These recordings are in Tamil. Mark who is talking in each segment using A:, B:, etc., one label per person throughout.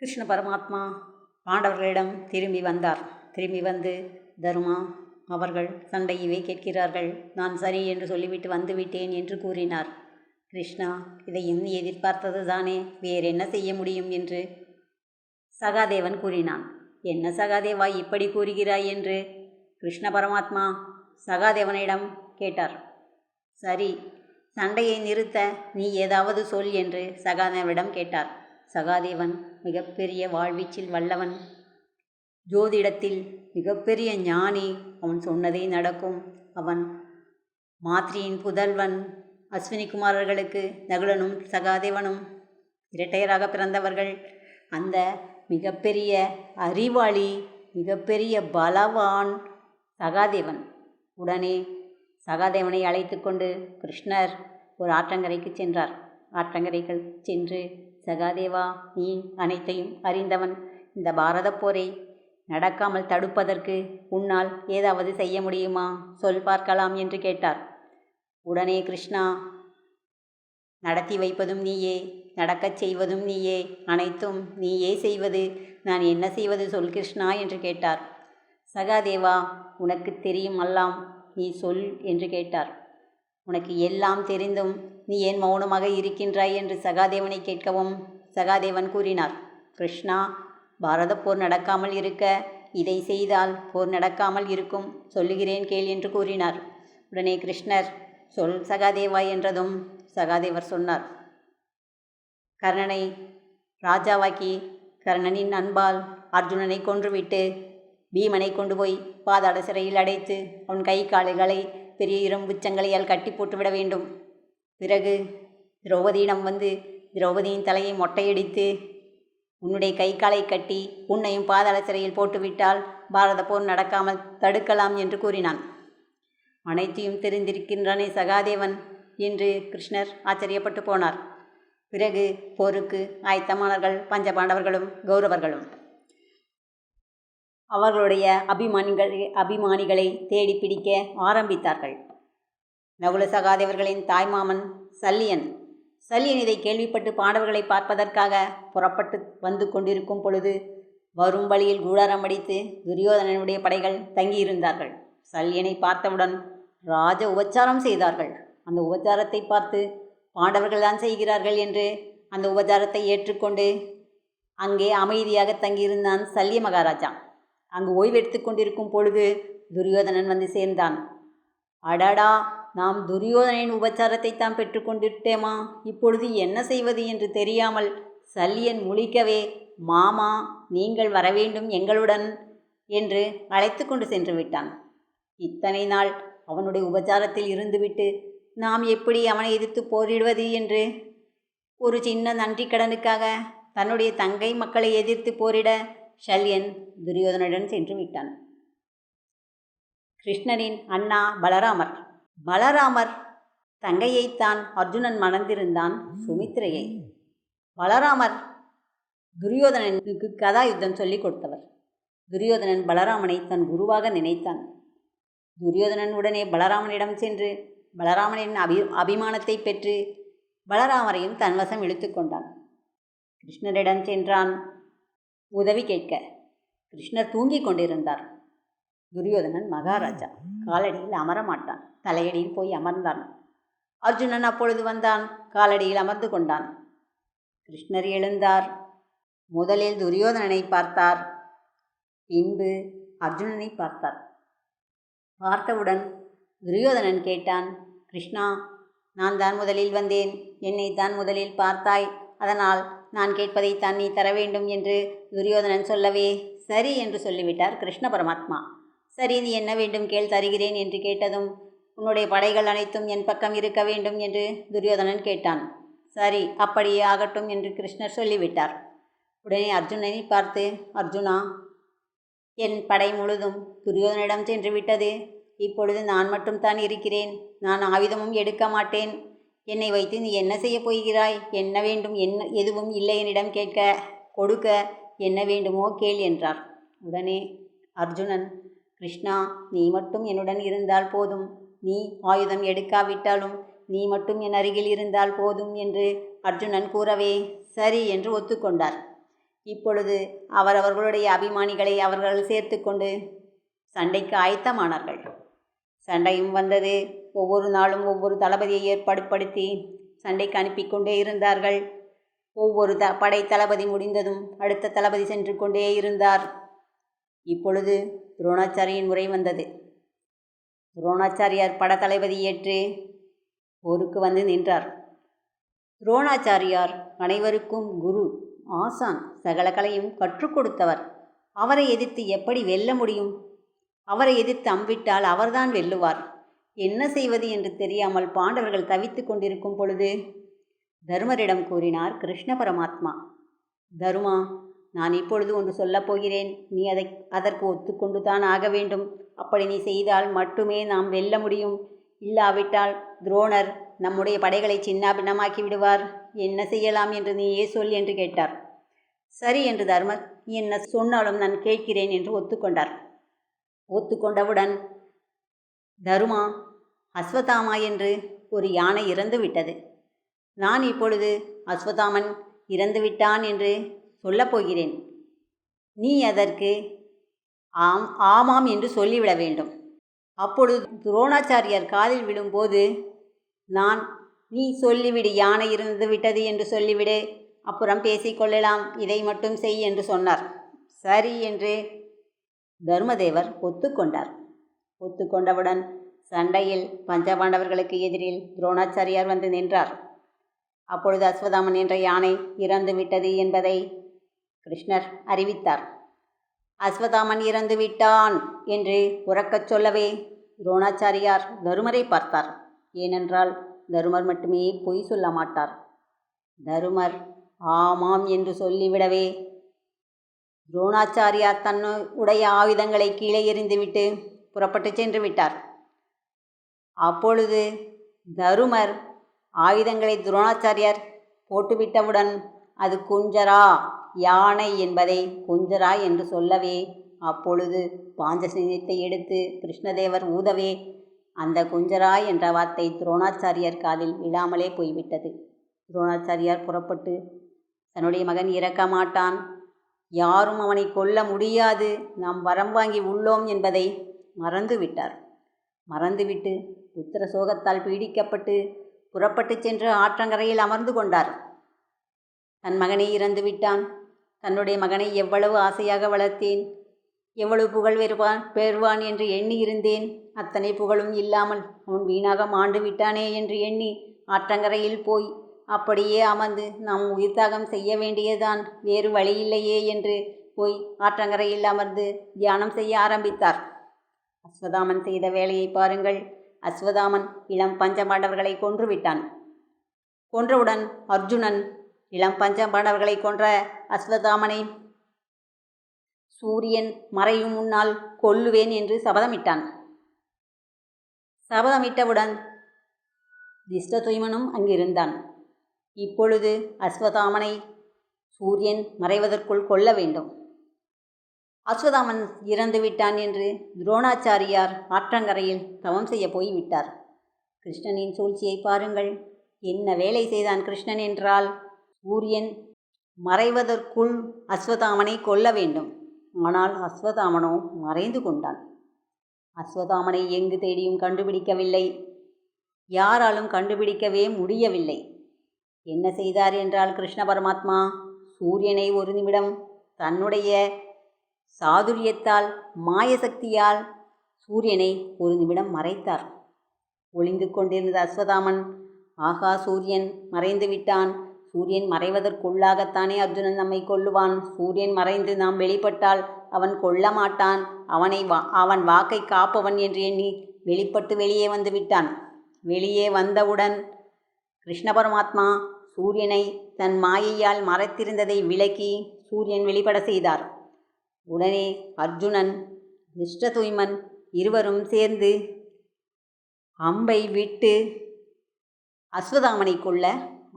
A: கிருஷ்ண பரமாத்மா பாண்டவர்களிடம் திரும்பி வந்தார். திரும்பி வந்து, தருமா, அவர்கள் சண்டையவே கேட்கிறார்கள். நான் சரி என்று சொல்லிவிட்டு வந்துவிட்டேன் என்று கூறினார். கிருஷ்ணா, இதையும் நீ எதிர்பார்த்தது தானே, வேறென்ன செய்ய முடியும் என்று சகாதேவன் கூறினான். என்ன சகாதேவா இப்படி கூறுகிறாய் என்று கிருஷ்ண பரமாத்மா சகாதேவனிடம் கேட்டார். சரி, சண்டையை நிறுத்த நீ ஏதாவது சொல் என்று சகாதேவனிடம் கேட்டார். சகாதேவன் மிகப்பெரிய வாழ்வீச்சில் வல்லவன், ஜோதிடத்தில் மிகப்பெரிய ஞானி. அவன் சொன்னதே நடக்கும். அவன் மாத்ரியின் புதல்வன். அஸ்வினி குமாரர்களுக்கு நகுலனும் சகாதேவனும் இரட்டையராக பிறந்தவர்கள். அந்த மிகப்பெரிய அறிவாளி, மிகப்பெரிய பலவான் சகாதேவன். உடனே சகாதேவனை அழைத்து கொண்டு கிருஷ்ணர் ஒரு ஆற்றங்கரைக்கு சென்றார். ஆற்றங்கரைகள் சென்று, சகாதேவா, நீ அனைத்தையும் அறிந்தவன். இந்த பாரத போரை நடக்காமல் தடுப்பதற்கு உன்னால் ஏதாவது செய்ய முடியுமா? சொல் பார்க்கலாம் என்று கேட்டார். உடனே கிருஷ்ணா, நடத்தி வைப்பதும் நீயே, நடக்கச் செய்வதும் நீயே, அனைத்தும் நீயே செய்வது. நான் என்ன செய்வது சொல் கிருஷ்ணா என்று கேட்டார். சகாதேவா, உனக்கு தெரியும் எல்லாம், நீ சொல் என்று கேட்டார். உனக்கு எல்லாம் தெரிந்தும் நீ ஏன் மௌனமாக இருக்கின்றாய் என்று சகாதேவனை கேட்கவும் சகாதேவன் கூறினார். கிருஷ்ணா, பாரத போர் நடக்காமல் இருக்க இதை செய்தால் போர் நடக்காமல் இருக்கும், சொல்லுகிறேன் கேள் என்று கூறினார். உடனே கிருஷ்ணர், சொல் சகாதேவா என்றதும் சகாதேவர் சொன்னார். கர்ணனை ராஜாவாக்கி கர்ணனின் அன்பால் அர்ஜுனனை கொன்றுவிட்டு பீமனை கொண்டு போய் பாதாள சிறையில் அடைத்து அவன் கை கால்களை பெரிய இரும்பு சங்கலையால் கட்டி போட்டுவிட வேண்டும். பிறகு திரௌபதியிடம் வந்து திரௌபதியின் தலையை மொட்டையடித்து உன்னுடைய கை காலை கட்டி உன்னையும் பாதாள சிறையில் போட்டுவிட்டால் பாரத போர் நடக்காமல் தடுக்கலாம் என்று கூறினான். அனைத்தையும் தெரிந்திருக்கின்றானே சகாதேவன் என்று கிருஷ்ணர் ஆச்சரியப்பட்டு போனார். பிறகு போருக்கு ஆயத்தமானார்கள் பஞ்சபாண்டவர்களும் கௌரவர்களும். அவர்களுடைய அபிமானிகளை தேடி பிடிக்க ஆரம்பித்தார்கள். நகுல சகாதேவர்களின் தாய்மாமன் சல்லியன் இதை கேள்விப்பட்டு பாண்டவர்களை பார்ப்பதற்காக புறப்பட்டு வந்து கொண்டிருக்கும் பொழுது வரும் வழியில் கூடாரம் அடித்து துரியோதனனுடைய படைகள் தங்கியிருந்தார்கள். சல்லியனை பார்த்தவுடன் ராஜ உபச்சாரம் செய்தார்கள். அந்த உபச்சாரத்தை பார்த்து பாண்டவர்கள் தான் செய்கிறார்கள் என்று அந்த உபச்சாரத்தை ஏற்றுக்கொண்டு அங்கே அமைதியாக தங்கியிருந்தான் சல்லிய மகாராஜா. அங்கு ஓய்வெடுத்து கொண்டிருக்கும் பொழுது துரியோதனன் வந்து சேர்ந்தான். அடடா, நாம் துரியோதனின் உபச்சாரத்தை தான் பெற்றுக்கொண்டிட்டேமா, இப்பொழுது என்ன செய்வது என்று தெரியாமல் சல்லியன் முழிக்கவே, மாமா, நீங்கள் வரவேண்டும் எங்களுடன் என்று அழைத்து கொண்டு சென்று விட்டான். இத்தனை நாள் அவனுடைய உபச்சாரத்தில் இருந்துவிட்டு நாம் எப்படி அவனை எதிர்த்து போரிடுவது என்று ஒரு சின்ன நன்றி கடனுக்காக தன்னுடைய தங்கை மக்களை எதிர்த்து போரிட சல்லியன் துரியோதனுடன் சென்று விட்டான். கிருஷ்ணரின் அண்ணா பலராமர் தங்கையைத்தான் அர்ஜுனன் மணந்திருந்தான், சுமித்திரையை. பலராமர் துரியோதனனுக்கு கதா யுத்தம் சொல்லிக் கொடுத்தவர். துரியோதனன் பலராமனை தன் குருவாக நினைத்தான். துரியோதனன் உடனே பலராமனிடம் சென்று பலராமனின் அபிமானத்தை பெற்று பலராமரையும் தன்வசம் இழுத்து கொண்டான். கிருஷ்ணரிடம் சென்றான் உதவி கேட்க. கிருஷ்ணர் தூங்கிக் கொண்டிருந்தார். துரியோதனன் மகாராஜா, காலடியில் அமரமாட்டான், தலையடியில் போய் அமர்ந்தான். அர்ஜுனன் அப்பொழுது வந்தான், காலடியில் அமர்ந்து கொண்டான். கிருஷ்ணர் எழுந்தார். முதலில் துரியோதனனை பார்த்தார், பின்பு அர்ஜுனனை பார்த்தார். பார்த்தவுடன் துரியோதனன் கேட்டான், கிருஷ்ணா, நான் தான் முதலில் வந்தேன், என்னை தான் முதலில் பார்த்தாய், அதனால் நான் கேட்பதைத்தான் நீ தர வேண்டும் என்று துரியோதனன் சொல்லவே, சரி என்று சொல்லிவிட்டார் கிருஷ்ண பரமாத்மா. சரி, நீ என்ன வேண்டும் கேள், தருகிறேன் என்று கேட்டதும், உன்னுடைய படைகள் அனைத்தும் என் பக்கம் இருக்க வேண்டும் என்று துரியோதனன் கேட்டான். சரி, அப்படியே ஆகட்டும் என்று கிருஷ்ணர் சொல்லிவிட்டார். உடனே அர்ஜுனனை பார்த்து, அர்ஜுனா, என் படை முழுதும் துரியோதனிடம் சென்று விட்டது. இப்பொழுது நான் மட்டும்தான் இருக்கிறேன். நான் ஆயுதமும் எடுக்க மாட்டேன். என்னை வைத்து நீ என்ன செய்ய போகிறாய்? என்ன வேண்டும்? எதுவும் இல்லை என்னிடம் கேட்க, கொடுக்க. என்ன வேண்டுமோ கேள் என்றார். உடனே அர்ஜுனன், கிருஷ்ணா, நீ மட்டும் என்னுடன் இருந்தால் போதும், நீ ஆயுதம் எடுக்காவிட்டாலும் நீ மட்டும் என் அருகில் இருந்தால் போதும் என்று அர்ஜுனன் கூறவே, சரி என்று ஒத்துக்கொண்டார். இப்பொழுது அவரவர்களுடைய அபிமானிகளை அவர்கள் சேர்த்து கொண்டு சண்டைக்கு ஆயத்தமானார்கள். சண்டையும் வந்தது. ஒவ்வொரு நாளும் ஒவ்வொரு தளபதியை ஏற்பாடுபடுத்தி சண்டைக்கு அனுப்பி கொண்டே இருந்தார்கள். ஒவ்வொரு படை தளபதி முடிந்ததும் அடுத்த தளபதி சென்று கொண்டே இருந்தார். இப்பொழுது துரோணாச்சாரியின் முறை வந்தது. துரோணாச்சாரியார் படத்தளபதி ஏற்று போருக்கு வந்து நின்றார். துரோணாச்சாரியார் அனைவருக்கும் குரு, ஆசான், சகல கலையும் கற்றுக் கொடுத்தவர். அவரை எதிர்த்து எப்படி வெல்ல முடியும்? அவரை எதிர்த்து அம்பிட்டால் அவர்தான் வெல்லுவார். என்ன செய்வது என்று தெரியாமல் பாண்டவர்கள் தவித்து கொண்டிருக்கும் பொழுது தருமரிடம் கூறினார் கிருஷ்ண பரமாத்மா, தருமா, நான் இப்பொழுது ஒன்று சொல்லப் போகிறேன். நீ அதற்கு ஒத்துக்கொண்டு தான் ஆக வேண்டும். அப்படி நீ செய்தால் மட்டுமே நாம் வெல்ல முடியும். இல்லாவிட்டால் துரோணர் நம்முடைய படைகளை சின்னாபின்னமாக்கி விடுவார். என்ன செய்யலாம் என்று நீயே சொல் என்று கேட்டார். சரி என்று தர்மர் என்ன சொன்னாலும் நான் கேட்கிறேன் என்று ஒத்துக்கொண்டார். ஒத்துக்கொண்டவுடன், தருமா, அஸ்வத்தாமா என்று ஒரு யானை இறந்து விட்டது. நான் இப்பொழுது அஸ்வத்தாமன் இறந்து விட்டான் என்று சொல்லப்போகிறேன். நீ அதற்கு ஆமாம் என்று சொல்லிவிட வேண்டும். அப்பொழுது துரோணாச்சாரியார் காதில் விழும்போது, நீ சொல்லிவிடு, யானை இறந்து விட்டது என்று சொல்லிவிடு, அப்புறம் பேசிக்கொள்ளலாம், இதை மட்டும் செய் என்று சொன்னார். சரி என்று தர்மதேவர் ஒத்துக்கொண்டார். ஒத்துக்கொண்டவுடன் சண்டையில் பஞ்சபாண்டவர்களுக்கு எதிரில் துரோணாச்சாரியார் வந்து நின்றார். அப்பொழுது அஸ்வத்தாமன் என்ற யானை இறந்து விட்டது என்பதை கிருஷ்ணர் அறிவித்தார். அஸ்வத்தாமன் இறந்து விட்டான் என்று உரக்கச் சொல்லவே துரோணாச்சாரியார் தருமரை பார்த்தார். ஏனென்றால் தருமர் மட்டுமே பொய் சொல்ல மாட்டார். தருமர் ஆமாம் என்று சொல்லிவிடவே துரோணாச்சாரியார் தன்னுடைய ஆயுதங்களை கீழே எறிந்துவிட்டு புறப்பட்டு சென்று விட்டார். அப்பொழுது தருமர் ஆயுதங்களை துரோணாச்சாரியார் போட்டுவிட்டவுடன் அது குஞ்சரா, யானை என்பதை குஞ்சரா என்று சொல்லவே, அப்பொழுது பாஞ்சசன்யத்தை எடுத்து கிருஷ்ணதேவர் ஊதவே அந்த குஞ்சரா என்ற வார்த்தை துரோணாச்சாரியார் காதில் விழாமலே போய்விட்டது. துரோணாச்சாரியார் புறப்பட்டு தன்னுடைய மகன் இறக்க மாட்டான், யாரும் அவனை கொல்ல முடியாது, நாம் வரம் வாங்கி உள்ளோம் என்பதை மறந்துவிட்டார். மறந்துவிட்டு புத்திர சோகத்தால் பீடிக்கப்பட்டு புறப்பட்டு சென்று ஆற்றங்கரையில் அமர்ந்து கொண்டார். தன் மகனை இறந்து விட்டான். தன்னுடைய மகனை எவ்வளவு ஆசையாக வளர்த்தேன், எவ்வளவு புகழ் பெறுவான் என்று எண்ணி இருந்தேன். அத்தனை புகழும் இல்லாமல் அவன் வீணாக மாண்டு விட்டானே என்று எண்ணி ஆற்றங்கரையில் போய் அப்படியே அமர்ந்து நாம் உயிர் தியாகம் செய்ய வேண்டியதான், வேறு வழியில்லையே என்று போய் ஆற்றங்கரையில் அமர்ந்து தியானம் செய்ய ஆரம்பித்தார். அஸ்வத்தாமன் செய்த வேலையை பாருங்கள். அஸ்வத்தாமன் இளம் பஞ்சபாண்டவர்களை கொன்று விட்டான். கொன்றவுடன் அர்ஜுனன் இளம் பஞ்சபாண்டவர்களை கொன்ற அஸ்வத்தாமனை சூரியன் மறையும் முன்னால் கொல்லுவேன் என்று சபதமிட்டான். சபதமிட்டவுடன் திஷ்டதுய்மனும் அங்கிருந்தான். இப்பொழுது அஸ்வத்தாமனை சூரியன் மறைவதற்குள் கொல்ல வேண்டும். அஸ்வத்தாமன் இறந்து விட்டான் என்று துரோணாச்சாரியார் ஆற்றங்கரையில் தவம் செய்ய போய்விட்டார். கிருஷ்ணனின் சூழ்ச்சியை பாருங்கள். என்ன வேலை செய்தான் கிருஷ்ணன் என்றால், சூரியன் மறைவதற்குள் அஸ்வத்தாமனை கொல்ல வேண்டும். ஆனால் அஸ்வத்தாமனோ மறைந்து கொண்டான். அஸ்வத்தாமனை எங்கு தேடியும் கண்டுபிடிக்கவில்லை. யாராலும் கண்டுபிடிக்கவே முடியவில்லை. என்ன செய்தார் என்றால், கிருஷ்ண பரமாத்மா சூரியனை ஒரு நிமிடம் தன்னுடைய சாதுரியத்தால், மாயசக்தியால் சூரியனை ஒரு நிமிடம் மறைத்தார். ஒளிந்து கொண்டிருந்த அஸ்வத்தாமன், ஆகா, சூரியன் மறைந்து விட்டான், சூரியன் மறைவதற்குள்ளாகத்தானே அர்ஜுனன் நம்மை கொல்லுவான், சூரியன் மறைந்து நாம் வெளிப்பட்டால் அவன் கொல்ல மாட்டான், அவன் வாக்கை காப்பவன் என்று எண்ணி வெளிப்பட்டு வெளியே வந்து விட்டான். வெளியே வந்தவுடன் கிருஷ்ண பரமாத்மா சூரியனை தன் மாயையால் மறைத்திருந்ததை விலக்கி சூரியன் வெளிப்பட செய்தார். உடனே அர்ஜுனன், திஷ்டதுய்மன் இருவரும் சேர்ந்து அம்பை விட்டு அஸ்வத்தாமனை கொல்ல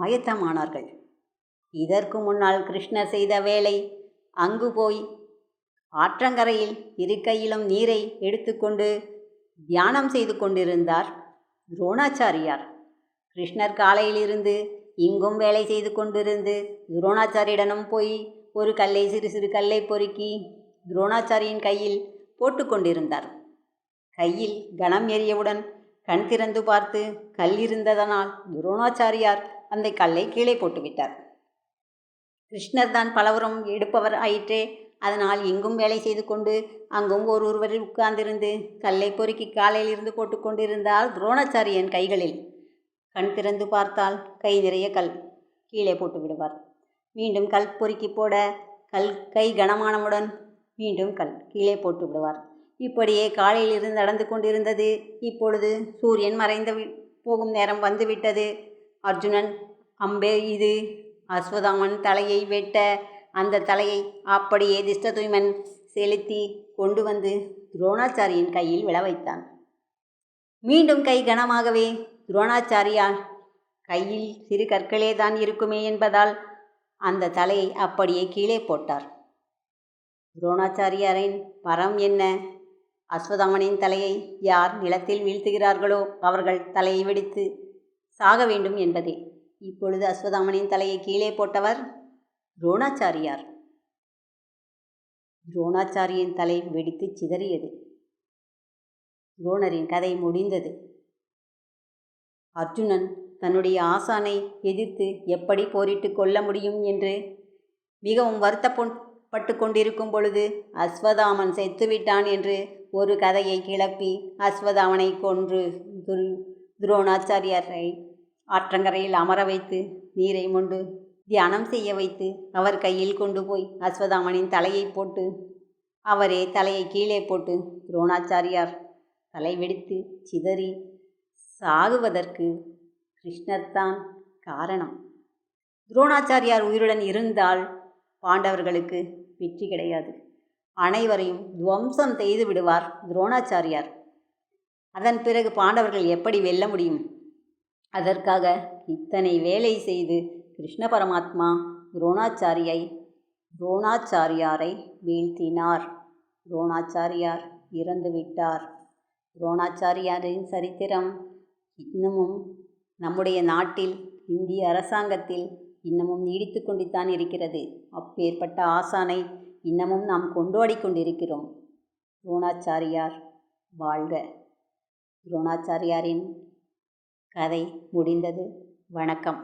A: ஆயத்தமானார்கள். இதற்கு முன்னால் கிருஷ்ணர் செய்த வேலை, அங்கு போய் ஆற்றங்கரையில் இருக்கையிலும் நீரை எடுத்துக்கொண்டு தியானம் செய்து கொண்டிருந்தார் துரோணாச்சாரியார். கிருஷ்ணர் காலையிலிருந்து இங்கும் வேலை செய்து கொண்டிருந்து துரோணாச்சாரியிடனும் போய் ஒரு கல்லை சிறு சிறு கல்லை பொறுக்கி துரோணாச்சாரியின் கையில் போட்டு கொண்டிருந்தார். கையில் கணம் ஏறியவுடன் கண் திறந்து பார்த்து கல் இருந்ததனால் துரோணாச்சாரியார் அந்த கல்லை கீழே போட்டுவிட்டார். கிருஷ்ணர் தான் பலவரும் எடுப்பவர் ஆயிற்றே. அதனால் இங்கும் வேலை செய்து கொண்டு அங்கும் ஒருவரில் உட்கார்ந்திருந்து கல்லை பொறுக்கி காலையில் இருந்து போட்டு கொண்டிருந்தால் துரோணாச்சாரியன் கைகளில் கண் திறந்து பார்த்தால் கை நிறைய கல் கீழே போட்டு விடுவார். மீண்டும் கல் பொறுக்கி போட கை கனமானவுடன் மீண்டும் கல் கீழே போட்டு விடுவார். இப்படியே காலையில் இருந்து நடந்து கொண்டிருந்தது. இப்பொழுது சூரியன் மறைந்து போகும் நேரம் வந்துவிட்டது. அர்ஜுனன் அம்பே இது அஸ்வதாமன் தலையை வெட்ட அந்த தலையை அப்படியே திஷ்டதுய்மன் செலுத்தி கொண்டு வந்து துரோணாச்சாரியின் கையில் விழ வைத்தான். மீண்டும் கை கனமாகவே துரோணாச்சாரியால் கையில் சிறு கற்களே தான் இருக்குமே என்பதால் அந்த தலையை அப்படியே கீழே போட்டார். துரோணாச்சாரியாரின் பரம் என்ன? அஸ்வதாமனின் தலையை யார் நிலத்தில் வீழ்த்துகிறார்களோ அவர்கள் தலையை வெடித்து சாக வேண்டும் என்பதே. இப்பொழுது அஸ்வதாமனின் தலையை கீழே போட்டவர் துரோணாச்சாரியார். துரோணாச்சாரியின் தலை வெடித்து சிதறியது. துரோணரின் கதை முடிந்தது. அர்ஜுனன் தன்னுடைய ஆசானை எதிர்த்து எப்படி போரிட்டு கொள்ள முடியும் என்று மிகவும் வருத்தப்பட்டு கொண்டிருக்கும் பொழுது அஸ்வதாமன் செத்துவிட்டான் என்று ஒரு கதையை கிளப்பி அஸ்வதாமனை கொன்று துரோணாச்சாரியாரை ஆற்றங்கரையில் அமர வைத்து நீரை மொண்டு தியானம் செய்ய வைத்து அவர் கையில் கொண்டு போய் அஸ்வதாமனின் தலையை போட்டு அவரே தலையை கீழே போட்டு துரோணாச்சாரியார் தலை வெடித்து சிதறி சாகுவதற்கு கிருஷ்ணர்தான் காரணம். துரோணாச்சாரியார் உயிருடன் இருந்தால் பாண்டவர்களுக்கு வெற்றி கிடையாது. அனைவரையும் துவம்சம் செய்து விடுவார் துரோணாச்சாரியார். அதன் பிறகு பாண்டவர்கள் எப்படி வெல்ல முடியும்? அதற்காக இத்தனை வேலை செய்து கிருஷ்ண பரமாத்மா துரோணாச்சாரியாரை வீழ்த்தினார். துரோணாச்சாரியார் இறந்துவிட்டார். துரோணாச்சாரியாரின் சரித்திரம் இன்னமும் நம்முடைய நாட்டில் இந்திய அரசாங்கத்தில் இன்னமும் நீடித்து கொண்டுத்தான் இருக்கிறது. அப்பேற்பட்ட ஆசானை இன்னமும் நாம் கொண்டாடி கொண்டிருக்கிறோம். துரோணாச்சாரியார் வாழ்க! துரோணாச்சாரியாரின் கதை முடிந்தது. வணக்கம்.